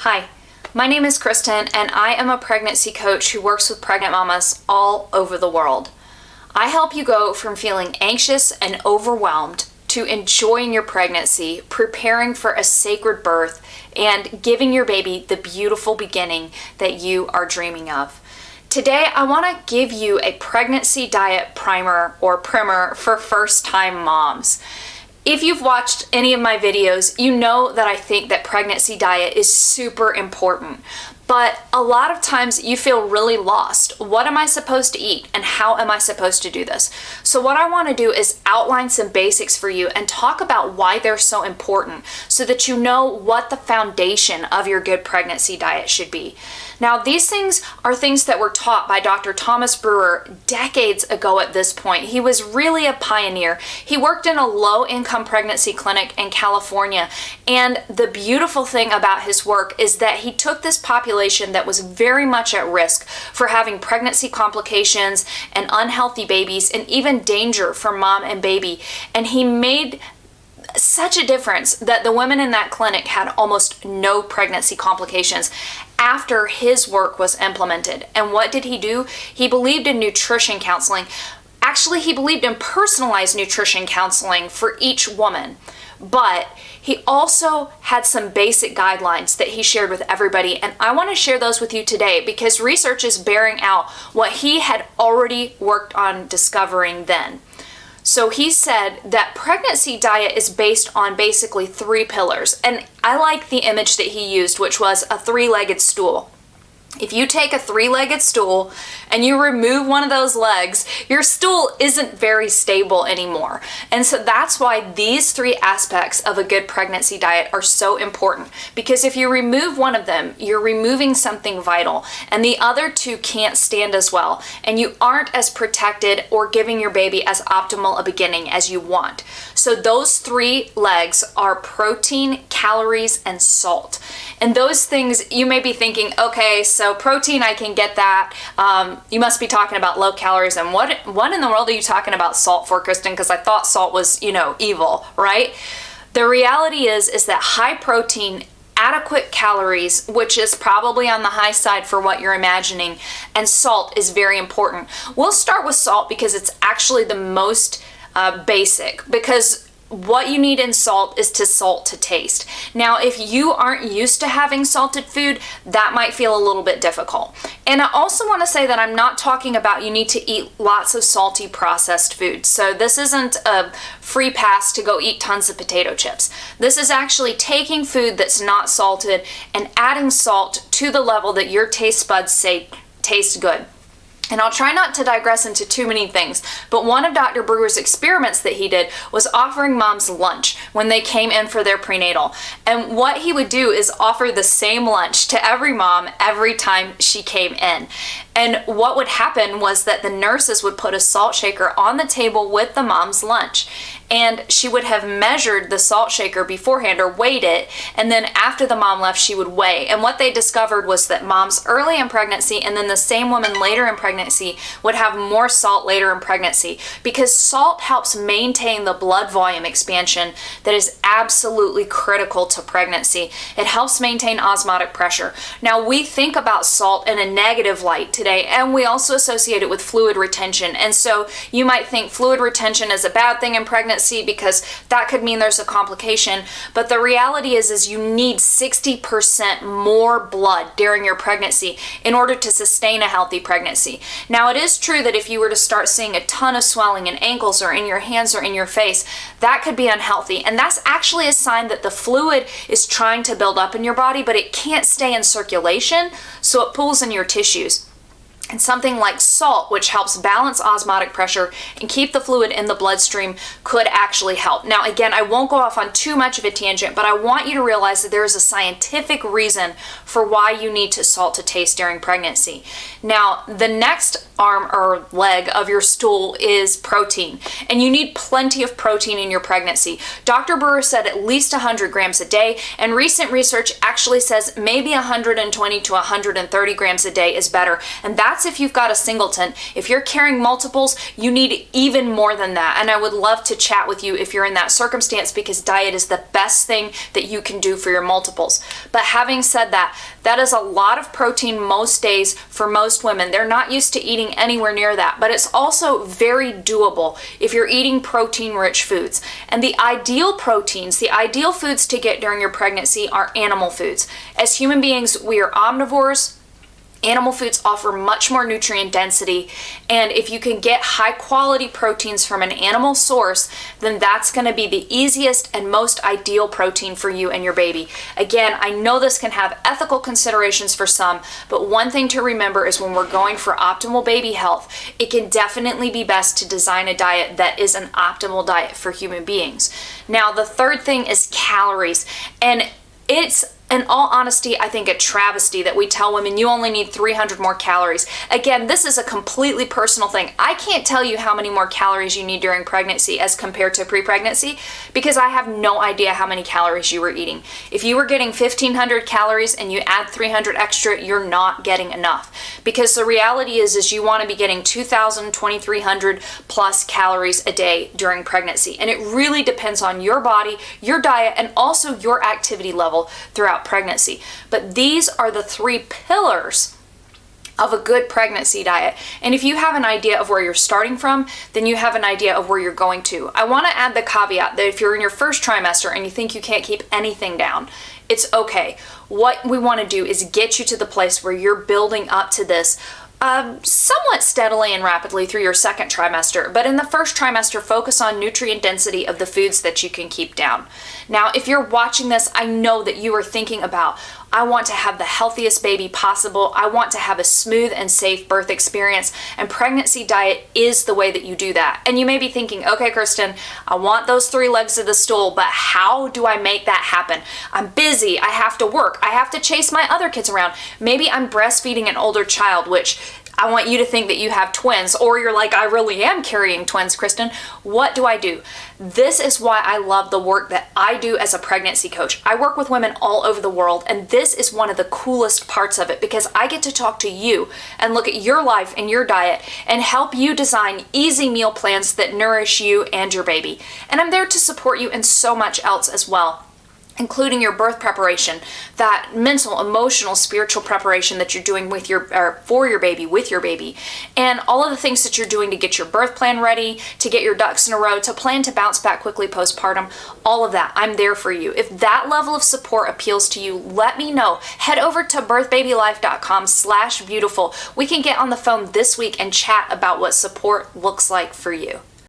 Hi, my name is Kristen and I am a pregnancy coach who works with pregnant mamas all over the world. I help you go from feeling anxious and overwhelmed to enjoying your pregnancy, preparing for a sacred birth, and giving your baby the beautiful beginning that you are dreaming of. Today, I want to give you a pregnancy diet primer or primer for first-time moms. If you've watched any of my videos, you know that I think that pregnancy diet is super important. But a lot of times you feel really lost. What am I supposed to eat and how am I supposed to do this? So what I want to do is outline some basics for you and talk about why they're so important so that you know what the foundation of your good pregnancy diet should be. Now, these things are things that were taught by Dr. Thomas Brewer decades ago at this point. He was really a pioneer. He worked in a low-income pregnancy clinic in California, and the beautiful thing about his work is that he took this population that was very much at risk for having pregnancy complications and unhealthy babies and even danger for mom and baby, and he made such a difference that the women in that clinic had almost no pregnancy complications after his work was implemented. And what did he do? He believed in nutrition counseling. Actually, he believed in personalized nutrition counseling for each woman. But he also had some basic guidelines that he shared with everybody, and I want to share those with you today because research is bearing out what he had already worked on discovering then. So he said that pregnancy diet is based on basically 3 pillars. And I like the image that he used, which was a 3-legged stool. If you take a 3-legged stool and you remove one of those legs, your stool isn't very stable anymore. And so that's why these 3 aspects of a good pregnancy diet are so important. Because if you remove one of them, you're removing something vital, and the other 2 can't stand as well, and you aren't as protected or giving your baby as optimal a beginning as you want. So those 3 legs are protein, calories, and salt. And those things, you may be thinking, okay, so protein, I can get that. You must be talking about low calories. And what in the world are you talking about salt for, Kristen? Because I thought salt was, evil, right? The reality is that high protein, adequate calories, which is probably on the high side for what you're imagining, and salt is very important. We'll start with salt because it's actually the most basic, because what you need in salt is to salt to taste. Now, if you aren't used to having salted food, that might feel a little bit difficult. And I also want to say that I'm not talking about you need to eat lots of salty processed food. So this isn't a free pass to go eat tons of potato chips. This is actually taking food that's not salted and adding salt to the level that your taste buds say tastes good. And I'll try not to digress into too many things, but one of Dr. Brewer's experiments that he did was offering moms lunch when they came in for their prenatal. And what he would do is offer the same lunch to every mom every time she came in. And what would happen was that the nurses would put a salt shaker on the table with the mom's lunch. And she would have measured the salt shaker beforehand or weighed it, and then after the mom left, she would weigh. And what they discovered was that moms early in pregnancy and then the same woman later in pregnancy would have more salt later in pregnancy, because salt helps maintain the blood volume expansion that is absolutely critical to pregnancy. It helps maintain osmotic pressure. Now, we think about salt in a negative light today, and we also associate it with fluid retention. And so you might think fluid retention is a bad thing in pregnancy because that could mean there's a complication. But the reality is you need 60% more blood during your pregnancy in order to sustain a healthy pregnancy. Now, it is true that if you were to start seeing a ton of swelling in ankles or in your hands or in your face, that could be unhealthy. And that's actually a sign that the fluid is trying to build up in your body, but it can't stay in circulation, so it pulls in your tissues. And something like salt, which helps balance osmotic pressure and keep the fluid in the bloodstream, could actually help. Now, again, I won't go off on too much of a tangent, but I want you to realize that there is a scientific reason for why you need to salt to taste during pregnancy. Now, the next arm or leg of your stool is protein, and you need plenty of protein in your pregnancy. Dr. Brewer said at least 100 grams a day, and recent research actually says maybe 120 to 130 grams a day is better, and that's that's if you've got a singleton. If you're carrying multiples, you need even more than that. And I would love to chat with you if you're in that circumstance, because diet is the best thing that you can do for your multiples. But having said that, that is a lot of protein most days for most women. They're not used to eating anywhere near that, but it's also very doable if you're eating protein-rich foods. And the ideal proteins, the ideal foods to get during your pregnancy are animal foods. As human beings, we are omnivores. Animal foods offer much more nutrient density, and if you can get high quality proteins from an animal source, then that's going to be the easiest and most ideal protein for you and your baby. Again, I know this can have ethical considerations for some, but one thing to remember is when we're going for optimal baby health, it can definitely be best to design a diet that is an optimal diet for human beings. Now, the third thing is calories, and it's, in all honesty, I think a travesty that we tell women you only need 300 more calories. Again, this is a completely personal thing. I can't tell you how many more calories you need during pregnancy as compared to pre-pregnancy, because I have no idea how many calories you were eating. If you were getting 1,500 calories and you add 300 extra, you're not getting enough. Because the reality is you want to be getting 2,000, 2,300 plus calories a day during pregnancy. And it really depends on your body, your diet, and also your activity level throughout pregnancy. But these are the three pillars of a good pregnancy diet. And if you have an idea of where you're starting from, then you have an idea of where you're going to. I want to add the caveat that if you're in your first trimester and you think you can't keep anything down, it's okay. What we want to do is get you to the place where you're building up to this somewhat steadily and rapidly through your second trimester. But in the first trimester, focus on nutrient density of the foods that you can keep down. Now, if you're watching this, I know that you are thinking about, I want to have the healthiest baby possible. I want to have a smooth and safe birth experience, and pregnancy diet is the way that you do that. And you may be thinking, okay, Kristen, I want those 3 legs of the stool, but how do I make that happen? I'm busy, I have to work, I have to chase my other kids around. Maybe I'm breastfeeding an older child, which I want you to think that you have twins, or you're like, I really am carrying twins, Kristen. What do I do? This is why I love the work that I do as a pregnancy coach. I work with women all over the world, and this is one of the coolest parts of it, because I get to talk to you and look at your life and your diet and help you design easy meal plans that nourish you and your baby. And I'm there to support you in so much else as well, including your birth preparation, that mental, emotional, spiritual preparation that you're doing with your, or for your baby, with your baby, and all of the things that you're doing to get your birth plan ready, to get your ducks in a row, to plan to bounce back quickly postpartum, all of that. I'm there for you. If that level of support appeals to you, let me know. Head over to birthbabylife.com/beautiful. We can get on the phone this week and chat about what support looks like for you.